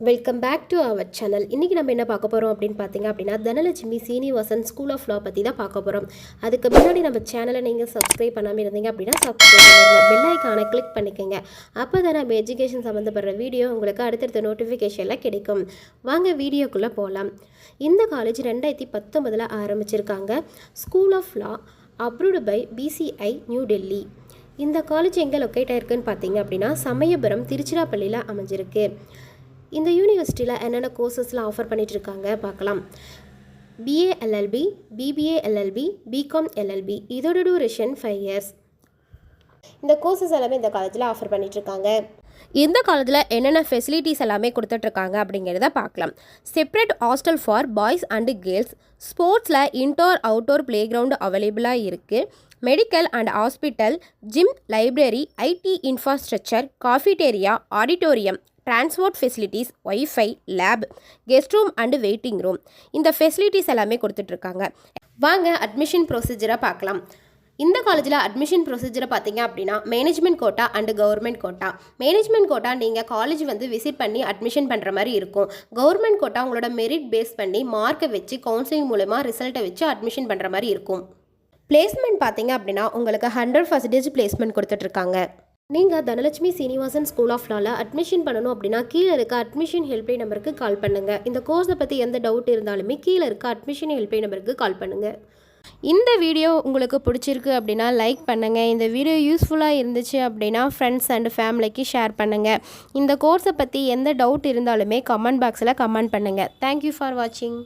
Welcome back to our channel. இன்றைக்கி நம்ம என்ன பார்க்க போகிறோம் அப்படின்னு பார்த்தீங்க அப்படின்னா, Dhanalakshmi Srinivasan school of law பற்றி தான் பார்க்க போகிறோம். அதுக்கு முன்னாடி நம்ம சேனலை நீங்கள் சப்ஸ்கிரைப் பண்ணாமல் இருந்தீங்க அப்படின்னா சப்ஸ்கிரைப் பண்ணுங்கள், பெல் ஐக்கானை கிளிக் பண்ணிக்கோங்க. அப்போ தான் நம்ம எஜுகேஷன் சம்மந்தப்படுற வீடியோ உங்களுக்கு அடுத்தடுத்த நோட்டிஃபிகேஷனில் கிடைக்கும். வாங்க வீடியோக்குள்ளே போகலாம். இந்த காலேஜ் 2019 ஆரம்பிச்சிருக்காங்க. School of law approved by BCI New Delhi. இந்த காலேஜ் எங்கே லொக்கேட் ஆயிருக்குன்னு பார்த்தீங்க அப்படின்னா, சமயபுரம் திருச்சிராப்பள்ளியில் அமைஞ்சிருக்கு. இந்த யூனிவர்சிட்டியில் என்னென்ன கோர்சஸ்லாம் ஆஃபர் பண்ணிகிட்ருக்காங்க பார்க்கலாம். BA LLB, BBA LLB, BCom LLB. இதோட டூரேஷன் 5 years. இந்த கோர்சஸ் எல்லாமே இந்த காலேஜில் ஆஃபர் பண்ணிகிட்ருக்காங்க. இந்த காலேஜில் என்னென்ன ஃபெசிலிட்டிஸ் எல்லாமே கொடுத்துட்ருக்காங்க அப்படிங்கிறத பார்க்கலாம். Separate hostel for boys and girls. ஸ்போர்ட்ஸில் இன்டோர் அவுட்டோர் ப்ளே கிரவுண்டு அவைலபிளாக இருக்குது. Medical and hospital, gym, library, IT infrastructure, cafeteria, auditorium, transport facilities, wifi, lab, guest room and waiting room. இந்த ஃபெசிலிட்டிஸ் எல்லாமே கொடுத்துட்ருக்காங்க. வாங்க அட்மிஷன் ப்ரொசீஜரை பார்க்கலாம். இந்த காலேஜில் அட்மிஷன் ப்ரொசீஜரை பார்த்தீங்க அப்படின்னா, management quota and government quota. Management quota நீங்கள் காலேஜ் விசிட் பண்ணி அட்மிஷன் பண்ணுற மாதிரி இருக்கும். கவர்மெண்ட் கோட்டா உங்களோட மெரிட் பேஸ் பண்ணி மார்க்கை வச்சு கவுன்சிலிங் மூலமாக ரிசல்ட்டை வச்சு அட்மிஷன் பண்ணுற மாதிரி இருக்கும். பிளேஸ்மெண்ட் பார்த்தீங்க அப்படின்னா உங்களுக்கு 100% பிளேஸ்மெண்ட் கொடுத்துட்ருக்காங்க. நீங்கள் தனலட்சுமி சீனிவாசன் ஸ்கூல் ஆஃப் லாவில் அட்மிஷன் பண்ணணும் அப்படின்னா கீழே இருக்க அட்மிஷன் ஹெல்ப்லைன் நம்பருக்கு கால் பண்ணுங்கள். இந்த கோர்ஸை பற்றி எந்த டவுட் இருந்தாலுமே கீழே இருக்க அட்மிஷன் ஹெல்ப்லைன் நம்பருக்கு கால் பண்ணுங்கள். இந்த வீடியோ உங்களுக்கு பிடிச்சிருக்கு அப்படின்னா லைக் பண்ணுங்கள். இந்த வீடியோ யூஸ்ஃபுல்லாக இருந்துச்சு அப்படின்னா ஃப்ரெண்ட்ஸ் அண்ட் ஃபேமிலிக்கு ஷேர் பண்ணுங்கள். இந்த கோர்ஸை பற்றி எந்த டவுட் இருந்தாலுமே கமெண்ட் பாக்ஸில் கமெண்ட் பண்ணுங்கள். தேங்க்யூ ஃபார் வாட்சிங்.